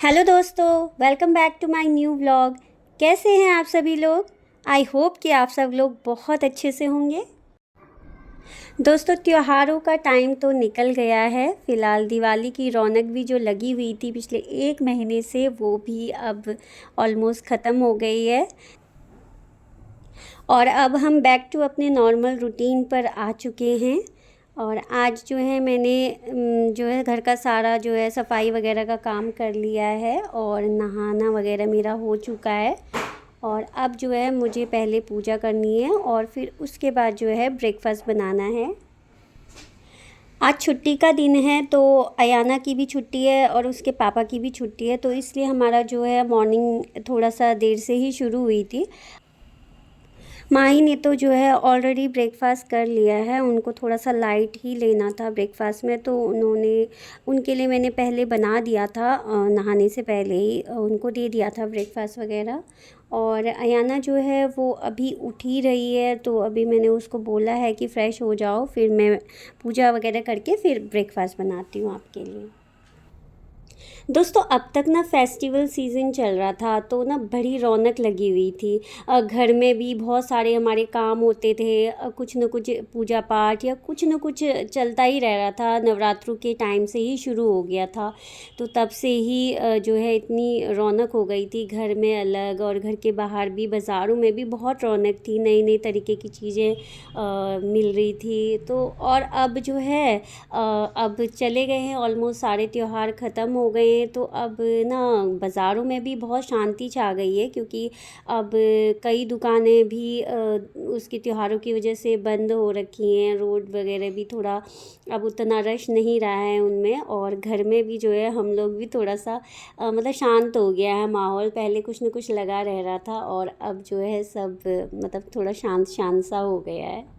Hello दोस्तों, welcome back to my new vlog. कैसे हैं आप सभी लोग? आई होप कि आप सब लोग बहुत अच्छे से होंगे। दोस्तों, त्योहारों का टाइम तो निकल गया है। फ़िलहाल दिवाली की रौनक भी जो लगी हुई थी पिछले 1 महीने से, वो भी अब ऑलमोस्ट ख़त्म हो गई है। और अब हम बैक टू अपने नॉर्मल रूटीन पर आ चुके हैं। और आज जो है मैंने जो है घर का सारा जो है सफाई वगैरह का काम कर लिया है और नहाना वगैरह मेरा हो चुका है। और अब जो है मुझे पहले पूजा करनी है और फिर उसके बाद जो है ब्रेकफास्ट बनाना है। आज छुट्टी का दिन है, तो अयाना की भी छुट्टी है और उसके पापा की भी छुट्टी है, तो इसलिए हमारा जो है मॉर्निंग थोड़ा सा देर से ही शुरू हुई थी। माही ने तो जो है ऑलरेडी ब्रेकफास्ट कर लिया है। उनको थोड़ा सा लाइट ही लेना था ब्रेकफास्ट में, तो उनके लिए मैंने पहले बना दिया था, नहाने से पहले ही उनको दे दिया था ब्रेकफास्ट वगैरह। और अयाना जो है वो अभी उठ ही रही है, तो अभी मैंने उसको बोला है कि फ़्रेश हो जाओ, फिर मैं पूजा वगैरह करके फिर ब्रेकफास्ट बनाती हूँ आपके लिए। दोस्तों, अब तक ना फेस्टिवल सीज़न चल रहा था, तो ना बड़ी रौनक लगी हुई थी। घर में भी बहुत सारे हमारे काम होते थे, कुछ न कुछ पूजा पाठ या कुछ न कुछ चलता ही रह रहा था। नवरात्रों के टाइम से ही शुरू हो गया था, तो तब से ही जो है इतनी रौनक हो गई थी। घर में अलग और घर के बाहर भी, बाज़ारों में भी बहुत रौनक थी। नई नई तरीके की चीज़ें मिल रही थी। तो और अब जो है अब चले गए हैं, ऑलमोस्ट सारे त्यौहार ख़त्म हो गए हैं, तो अब ना बाज़ारों में भी बहुत शांति छा गई है, क्योंकि अब कई दुकानें भी उसके त्योहारों की वजह से बंद हो रखी हैं। रोड वगैरह भी थोड़ा अब उतना रश नहीं रहा है उनमें, और घर में भी जो है हम लोग भी थोड़ा सा मतलब शांत हो गया है माहौल। पहले कुछ न कुछ लगा रह रहा था, और अब जो है सब मतलब थोड़ा शांत शांत सा हो गया है।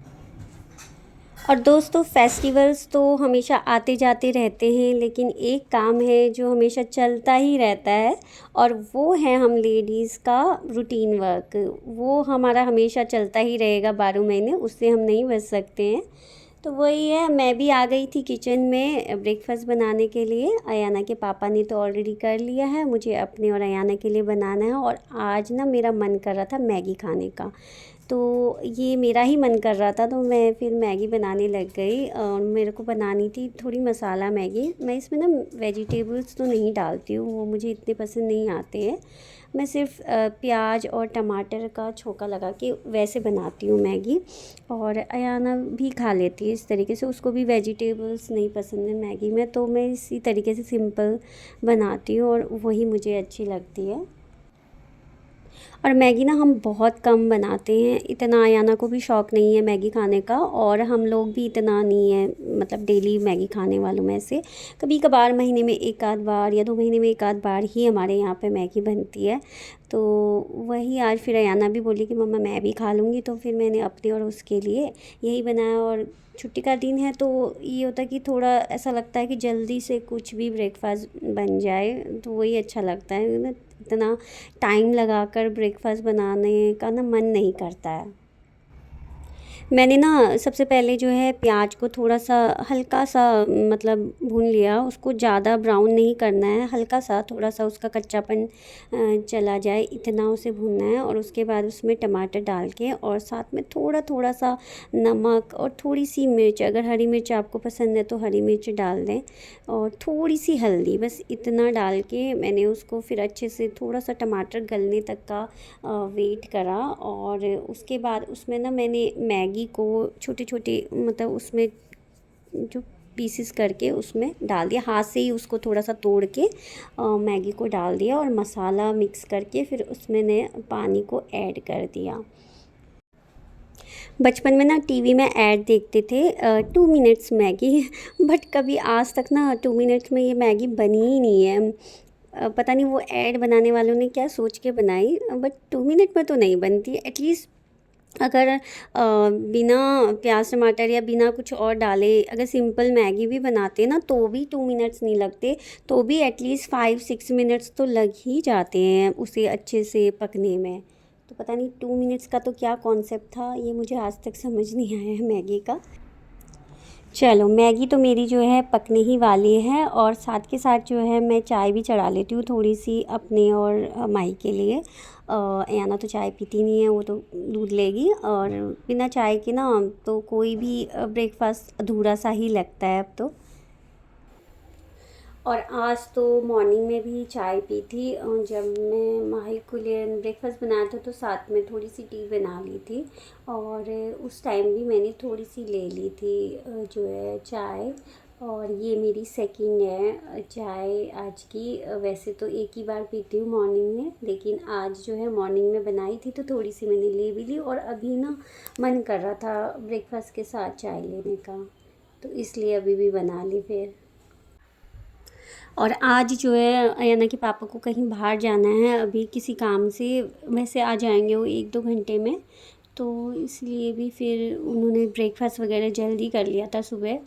और दोस्तों, फेस्टिवल्स तो हमेशा आते जाते रहते हैं, लेकिन एक काम है जो हमेशा चलता ही रहता है, और वो है हम लेडीज़ का रूटीन वर्क। वो हमारा हमेशा चलता ही रहेगा 12 महीने, उससे हम नहीं बच सकते हैं। तो वही है, मैं भी आ गई थी किचन में ब्रेकफास्ट बनाने के लिए। अयाना के पापा ने तो ऑलरेडी कर लिया है, मुझे अपने और अयाना के लिए बनाना है। और आज ना मेरा मन कर रहा था मैगी खाने का, तो ये मेरा ही मन कर रहा था, तो मैं फिर मैगी बनाने लग गई। और मेरे को बनानी थी थोड़ी मसाला मैगी। मैं इसमें ना वेजिटेबल्स तो नहीं डालती हूँ, वो मुझे इतने पसंद नहीं आते हैं। मैं सिर्फ प्याज और टमाटर का छोंका लगा के वैसे बनाती हूँ मैगी। और अयाना भी खा लेती है इस तरीके से, उसको भी वेजिटेबल्स नहीं पसंद है मैगी में, तो मैं इसी तरीके से सिंपल बनाती हूँ और वही मुझे अच्छी लगती है। और मैगी ना हम बहुत कम बनाते हैं, इतना अयाना को भी शौक़ नहीं है मैगी खाने का, और हम लोग भी इतना नहीं है मतलब डेली मैगी खाने वालों में से। कभी कभार महीने में एक आध बार या 2 महीने में एक आध बार ही हमारे यहाँ पे मैगी बनती है। तो वही आज फिर अयाना भी बोली कि मम्मा मैं भी खा लूँगी, तो फिर मैंने अपने और उसके लिए यही बनाया। और छुट्टी का दिन है, तो ये होता है कि थोड़ा ऐसा लगता है कि जल्दी से कुछ भी ब्रेकफास्ट बन जाए, तो वही अच्छा लगता है ना। इतना टाइम लगाकर ब्रेकफास्ट बनाने का ना मन नहीं करता है। मैंने ना सबसे पहले जो है प्याज को थोड़ा सा हल्का सा मतलब भून लिया। उसको ज़्यादा ब्राउन नहीं करना है, हल्का सा थोड़ा सा उसका कच्चापन चला जाए इतना उसे भूनना है। और उसके बाद उसमें टमाटर डाल के और साथ में थोड़ा थोड़ा सा नमक और थोड़ी सी मिर्च, अगर हरी मिर्च आपको पसंद है तो हरी मिर्च डाल दें, और थोड़ी सी हल्दी, बस इतना डाल के मैंने उसको फिर अच्छे से थोड़ा सा टमाटर गलने तक का वेट करा। और उसके बाद उसमें ना मैंने मैगी को छोटे छोटे मतलब उसमें जो पीसेस करके उसमें डाल दिया, हाथ से ही उसको थोड़ा सा तोड़ के मैगी को डाल दिया, और मसाला मिक्स करके फिर उसमें ने पानी को ऐड कर दिया। बचपन में ना टीवी में ऐड देखते थे 2 मिनट्स मैगी बट कभी आज तक ना 2 मिनट्स में ये मैगी बनी ही नहीं है। पता नहीं वो ऐड बनाने वालों ने क्या सोच के बनाई, बट 2 मिनट में तो नहीं बनती एटलीस्ट। अगर बिना प्याज टमाटर या बिना कुछ और डाले अगर सिंपल मैगी भी बनाते ना, तो भी 2 मिनट्स नहीं लगते, तो भी एटलीस्ट 5-6 मिनट्स तो लग ही जाते हैं उसे अच्छे से पकने में। तो पता नहीं 2 मिनट्स का तो क्या कॉन्सेप्ट था, ये मुझे आज तक समझ नहीं आया है मैगी का। चलो मैगी तो मेरी जो है पकने ही वाली है, और साथ के साथ जो है मैं चाय भी चढ़ा लेती हूँ थोड़ी सी अपने और माई के लिए। याना तो चाय पीती नहीं है, वो तो दूध लेगी, और बिना चाय के ना तो कोई भी ब्रेकफास्ट अधूरा सा ही लगता है अब तो। और आज तो मॉर्निंग में भी चाय पी थी, जब मैं माही के लिए ब्रेकफास्ट बनाया था तो साथ में थोड़ी सी टी बना ली थी, और उस टाइम भी मैंने थोड़ी सी ले ली थी जो है चाय। और ये मेरी सेकंड है चाय आज की। वैसे तो एक ही बार पीती हूँ मॉर्निंग में, लेकिन आज जो है मॉर्निंग में बनाई थी तो थोड़ी सी मैंने ले भी ली, और अभी ना मन कर रहा था ब्रेकफास्ट के साथ चाय लेने का, तो इसलिए अभी भी बना ली फिर। और आज जो है अयाना के पापा को कहीं बाहर जाना है अभी किसी काम से, वैसे आ जाएंगे वो 1-2 घंटे में, तो इसलिए भी फिर उन्होंने ब्रेकफास्ट वगैरह जल्दी कर लिया था सुबह।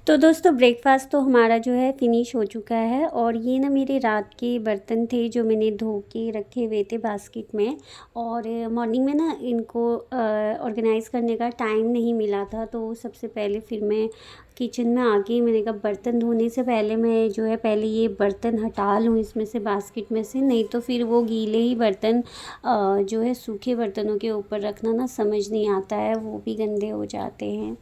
तो दोस्तों ब्रेकफास्ट तो हमारा जो है फ़िनिश हो चुका है, और ये ना मेरे रात के बर्तन थे जो मैंने धो के रखे हुए थे बास्केट में, और मॉर्निंग में ना इनको ऑर्गेनाइज़ करने का टाइम नहीं मिला था, तो सबसे पहले फिर मैं किचन में आ गई। मैंने कहा बर्तन धोने से पहले मैं जो है पहले ये बर्तन हटा लूँ इसमें से, बास्केट में से, नहीं तो फिर वो गीले ही बर्तन जो है सूखे बर्तनों के ऊपर रखना ना समझ नहीं आता है, वो भी गंदे हो जाते हैं।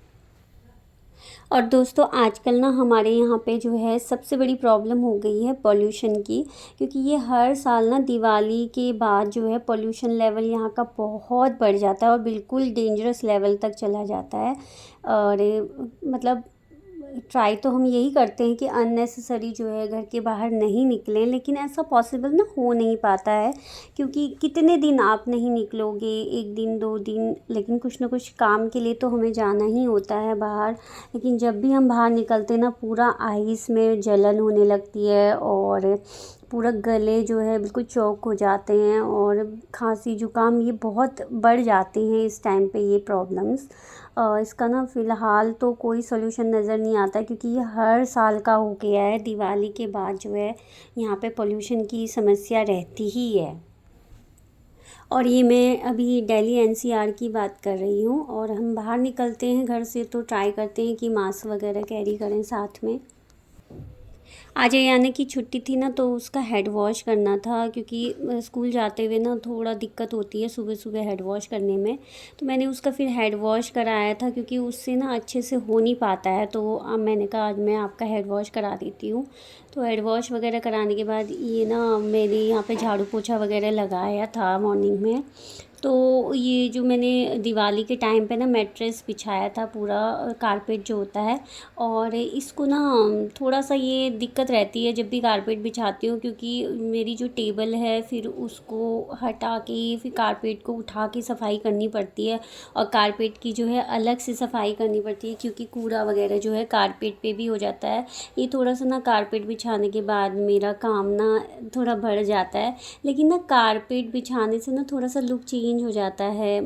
और दोस्तों आजकल ना हमारे यहाँ पे जो है सबसे बड़ी प्रॉब्लम हो गई है पॉल्यूशन की, क्योंकि ये हर साल ना दिवाली के बाद जो है पॉल्यूशन लेवल यहाँ का बहुत बढ़ जाता है, और बिल्कुल डेंजरस लेवल तक चला जाता है। और मतलब ट्राई तो हम यही करते हैं कि अननेसेसरी जो है घर के बाहर नहीं निकलें, लेकिन ऐसा पॉसिबल ना हो नहीं पाता है, क्योंकि कितने दिन आप नहीं निकलोगे, 1 दिन 2 दिन, लेकिन कुछ ना कुछ काम के लिए तो हमें जाना ही होता है बाहर। लेकिन जब भी हम बाहर निकलते हैं ना पूरा आइस में जलन होने लगती है, और पूरा गले जो है बिल्कुल चौक हो जाते हैं, और खांसी जुकाम ये बहुत बढ़ जाते हैं इस टाइम पे ये प्रॉब्लम्स। इसका ना फ़िलहाल तो कोई सॉल्यूशन नज़र नहीं आता, क्योंकि ये हर साल का हो गया है, दिवाली के बाद जो है यहाँ पे पोल्यूशन की समस्या रहती ही है। और ये मैं अभी दिल्ली एनसीआर की बात कर रही हूँ, और हम बाहर निकलते हैं घर से तो ट्राई करते हैं कि मास्क वगैरह कैरी करें साथ में। आज यानी कि छुट्टी थी ना, तो उसका हेड वॉश करना था, क्योंकि स्कूल जाते हुए ना थोड़ा दिक्कत होती है सुबह सुबह हेड वॉश करने में, तो मैंने उसका फिर हेड वॉश कराया था, क्योंकि उससे ना अच्छे से हो नहीं पाता है, तो अब मैंने कहा आज मैं आपका हेड वॉश करा देती हूँ। तो हेड वॉश वगैरह कराने के बाद ये ना मैंने यहाँ पे झाड़ू पोछा वगैरह लगाया था मॉर्निंग में। तो ये जो मैंने दिवाली के टाइम पे ना मैट्रेस बिछाया था पूरा, कारपेट जो होता है, और इसको ना थोड़ा सा ये दिक्कत रहती है जब भी कारपेट बिछाती हूँ, क्योंकि मेरी जो टेबल है फिर उसको हटा के फिर कारपेट को उठा के सफाई करनी पड़ती है, और कारपेट की जो है अलग से सफाई करनी पड़ती है, क्योंकि कूड़ा वगैरह जो है कारपेट पे भी हो जाता है। ये थोड़ा सा ना कारपेट बिछाने के बाद मेरा काम ना थोड़ा बढ़ जाता है, लेकिन ना कारपेट बिछाने से ना थोड़ा सा लुक चेंज हो जाता है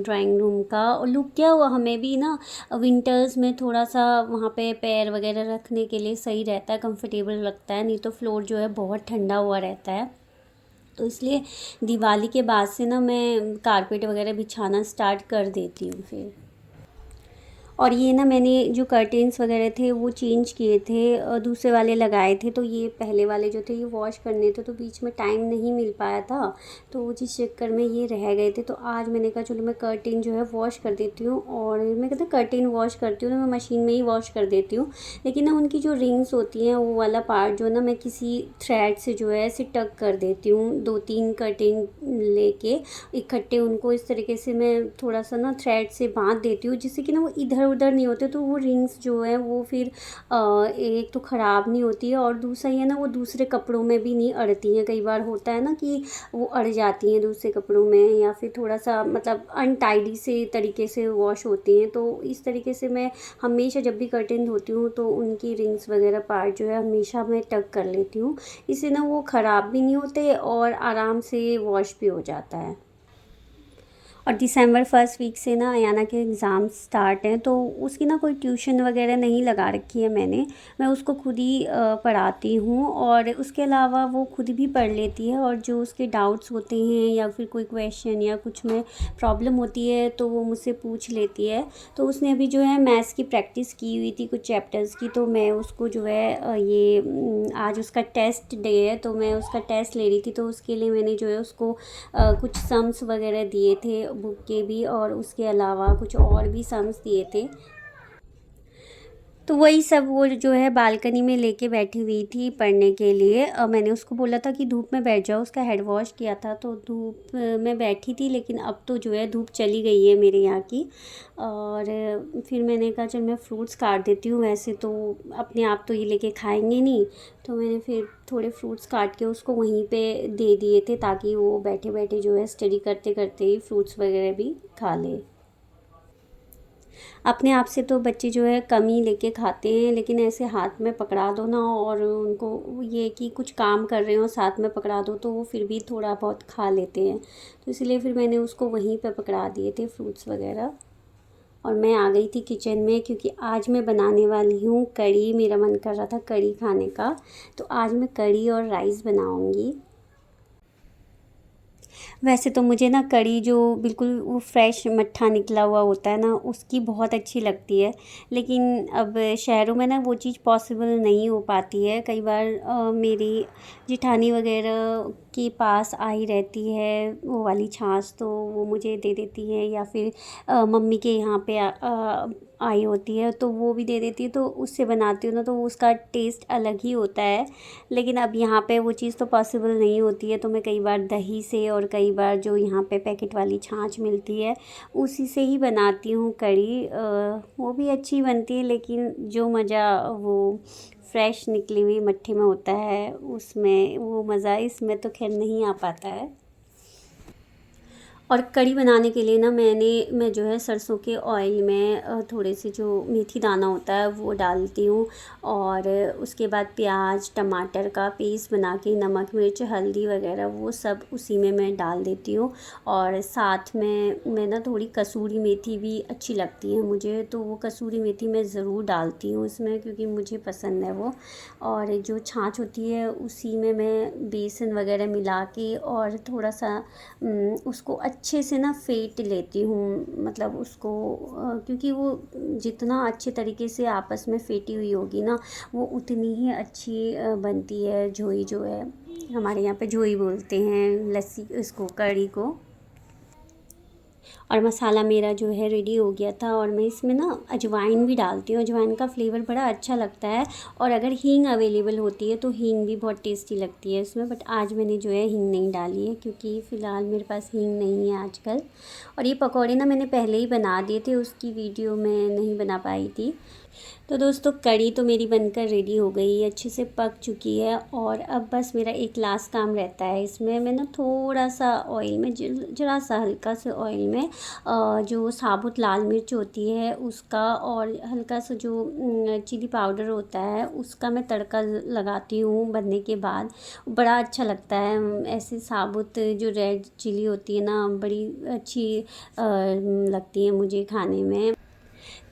ड्राइंग रूम का। और लुक क्या हुआ, हमें भी ना विंटर्स में थोड़ा सा वहाँ पे पैर वगैरह रखने के लिए सही रहता है, कंफर्टेबल लगता है, नहीं तो फ्लोर जो है बहुत ठंडा हुआ रहता है। तो इसलिए दिवाली के बाद से ना मैं कारपेट वगैरह बिछाना स्टार्ट कर देती हूँ फिर। और ये ना मैंने जो कर्टेन्स वगैरह थे वो चेंज किए थे, दूसरे वाले लगाए थे, तो ये पहले वाले जो थे ये वॉश करने थे, तो बीच में टाइम नहीं मिल पाया था, तो जिस चक्कर में ये रह गए थे। तो आज मैंने कहा चलो मैं कर्टेन जो है वॉश कर देती हूँ, और मैं कहते कर्टेन वॉश करती हूँ ना मैं मशीन में ही वॉश कर देती हूँ, लेकिन ना उनकी जो रिंग्स होती हैं वो वाला पार्ट जो है ना मैं किसी थ्रेड से जो है ऐसे टक कर देती हूँ, 2-3 कर्टेन लेके इकट्ठे उनको इस तरीके से मैं थोड़ा सा ना थ्रेड से बांध देती हूँ, जिससे कि ना वो इधर उधर नहीं होते, तो वो रिंग्स जो है वो फिर एक तो ख़राब नहीं होती है, और दूसरा ये ना वो दूसरे कपड़ों में भी नहीं अड़ती हैं। कई बार होता है ना कि वो अड़ जाती हैं दूसरे कपड़ों में, या फिर थोड़ा सा मतलब अनटाइडी से तरीके से वॉश होती हैं, तो इस तरीके से मैं हमेशा जब भी कर्टेन धोती हूँ तो उनकी रिंग्स वगैरह पार्ट जो है हमेशा मैं टक कर लेती हूँ। इससे ना वो ख़राब भी नहीं होते और आराम से वॉश भी हो जाता है। और दिसंबर फर्स्ट वीक से ना अयाना के एग्ज़ाम स्टार्ट हैं, तो उसकी ना कोई ट्यूशन वगैरह नहीं लगा रखी है मैंने। मैं उसको खुद ही पढ़ाती हूँ, और उसके अलावा वो खुद भी पढ़ लेती है, और जो उसके डाउट्स होते हैं या फिर कोई क्वेश्चन या कुछ में प्रॉब्लम होती है तो वो मुझसे पूछ लेती है। तो उसने अभी जो है मैथ्स की प्रैक्टिस की हुई थी कुछ चैप्टर्स की, तो मैं उसको जो है आज उसका टेस्ट डे है तो मैं उसका टेस्ट ले रही थी, तो उसके लिए मैंने जो है उसको कुछ सम्स वगैरह दिए थे बुक के भी, और उसके अलावा कुछ और भी सम्स दिए थे। तो वही सब वो जो है बालकनी में लेके बैठी हुई थी पढ़ने के लिए। मैंने उसको बोला था कि धूप में बैठ जाओ, उसका हेड वॉश किया था तो धूप में बैठी थी, लेकिन अब तो जो है धूप चली गई है मेरे यहाँ की। और फिर मैंने कहा चल मैं फ्रूट्स काट देती हूँ, वैसे तो अपने आप तो ये लेके खाएंगे नहीं, तो मैंने फिर थोड़े फ्रूट्स काट के उसको वहीं पे दे दिए थे, ताकि वो बैठे बैठे जो है स्टडी करते करते ही फ्रूट्स वगैरह भी खा ले। अपने आप से तो बच्चे जो है कम ही लेके खाते हैं, लेकिन ऐसे हाथ में पकड़ा दो ना, और उनको ये कि कुछ काम कर रहे हो साथ में पकड़ा दो तो वो फिर भी थोड़ा बहुत खा लेते हैं। तो इसलिए फिर मैंने उसको वहीं पे पकड़ा दिए थे फ्रूट्स वगैरह। और मैं आ गई थी किचन में, क्योंकि आज मैं बनाने वाली हूँ कढ़ी। मेरा मन कर रहा था कढ़ी खाने का, तो आज मैं कढ़ी और राइस बनाऊँगी। वैसे तो मुझे ना कढ़ी जो बिल्कुल वो फ्रेश मट्ठा निकला हुआ होता है ना, उसकी बहुत अच्छी लगती है, लेकिन अब शहरों में ना वो चीज़ पॉसिबल नहीं हो पाती है। कई बार मेरी जेठानी वगैरह के पास आई रहती है वो वाली छाछ, तो वो मुझे दे देती है, या फिर मम्मी के यहाँ पे आई होती है तो वो भी दे देती है, तो उससे बनाती हूँ ना तो उसका टेस्ट अलग ही होता है। लेकिन अब यहाँ पे वो चीज़ तो पॉसिबल नहीं होती है, तो मैं कई बार दही से और कई बार जो यहाँ पे पैकेट वाली छाछ मिलती है उसी से ही बनाती हूँ कढ़ी। वो भी अच्छी बनती है, लेकिन जो मज़ा वो फ्रेश निकली हुई मट्ठी में होता है उसमें वो मज़ा इसमें तो खैर नहीं आ पाता है। और कढ़ी बनाने के लिए ना मैं जो है सरसों के ऑयल में थोड़े से जो मेथी दाना होता है वो डालती हूँ, और उसके बाद प्याज टमाटर का पेस्ट बना के नमक मिर्च हल्दी वगैरह वो सब उसी में मैं डाल देती हूँ। और साथ में मैं ना थोड़ी कसूरी मेथी भी अच्छी लगती है मुझे, तो वो कसूरी मेथी मैं ज़रूर डालती हूँ इसमें, क्योंकि मुझे पसंद है वो। और जो छाछ होती है उसी में मैं बेसन वगैरह मिला के और थोड़ा सा उसको अच्छे से ना फेंट लेती हूँ, मतलब उसको क्योंकि वो जितना अच्छे तरीके से आपस में फेंटी हुई होगी ना वो उतनी ही अच्छी बनती है। झोई जो है, हमारे यहाँ पे झोई बोलते हैं लस्सी इसको, कढ़ी को। और मसाला मेरा जो है रेडी हो गया था, और मैं इसमें ना अजवाइन भी डालती हूँ। अजवाइन का फ्लेवर बड़ा अच्छा लगता है, और अगर हींग अवेलेबल होती है तो हींग भी बहुत टेस्टी लगती है इसमें, बट आज मैंने जो है हींग नहीं डाली है क्योंकि फ़िलहाल मेरे पास हींग नहीं है आजकल। और ये पकौड़े ना मैंने पहले ही बना दिए थे, उसकी वीडियो मैं नहीं बना पाई थी। तो दोस्तों कढ़ी तो मेरी बनकर रेडी हो गई है, अच्छे से पक चुकी है, और अब बस मेरा एक लास्ट काम रहता है। इसमें मैं ना थोड़ा सा ऑयल में जरा सा हल्का सा ऑयल में जो साबुत लाल मिर्च होती है उसका, और हल्का सा जो चिली पाउडर होता है उसका मैं तड़का लगाती हूँ बनने के बाद। बड़ा अच्छा लगता है ऐसे साबुत जो रेड चिली होती है ना, बड़ी अच्छी लगती है मुझे खाने में।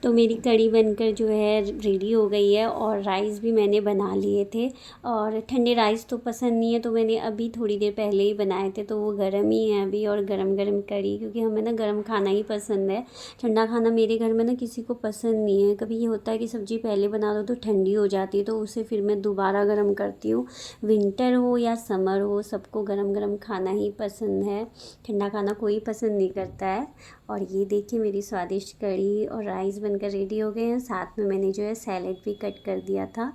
तो मेरी कढ़ी बनकर जो है रेडी हो गई है, और राइस भी मैंने बना लिए थे। और ठंडे राइस तो पसंद नहीं है, तो मैंने अभी थोड़ी देर पहले ही बनाए थे, तो वो गर्म ही है अभी। और गरम गरम कढ़ी, क्योंकि हमें ना गर्म खाना ही पसंद है, ठंडा खाना मेरे घर में ना किसी को पसंद नहीं है। कभी ये होता है कि सब्ज़ी पहले बना दो तो ठंडी हो जाती है, तो उसे फिर मैं दोबारा गर्म करती हूँ। विंटर हो या समर हो, सबको गरम गरम खाना ही पसंद है, ठंडा खाना कोई पसंद नहीं करता है। और ये देखिए मेरी स्वादिष्ट कढ़ी और राइस बनकर रेडी हो गए हैं, साथ में मैंने जो है सैलेड भी कट कर दिया था।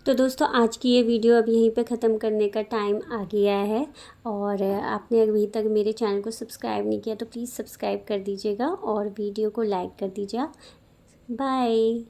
तो दोस्तों आज की ये वीडियो अब यहीं पे ख़त्म करने का टाइम आ गया है, और आपने अभी तक मेरे चैनल को सब्सक्राइब नहीं किया तो प्लीज़ सब्सक्राइब कर दीजिएगा, और वीडियो को लाइक कर दीजिए। बाय।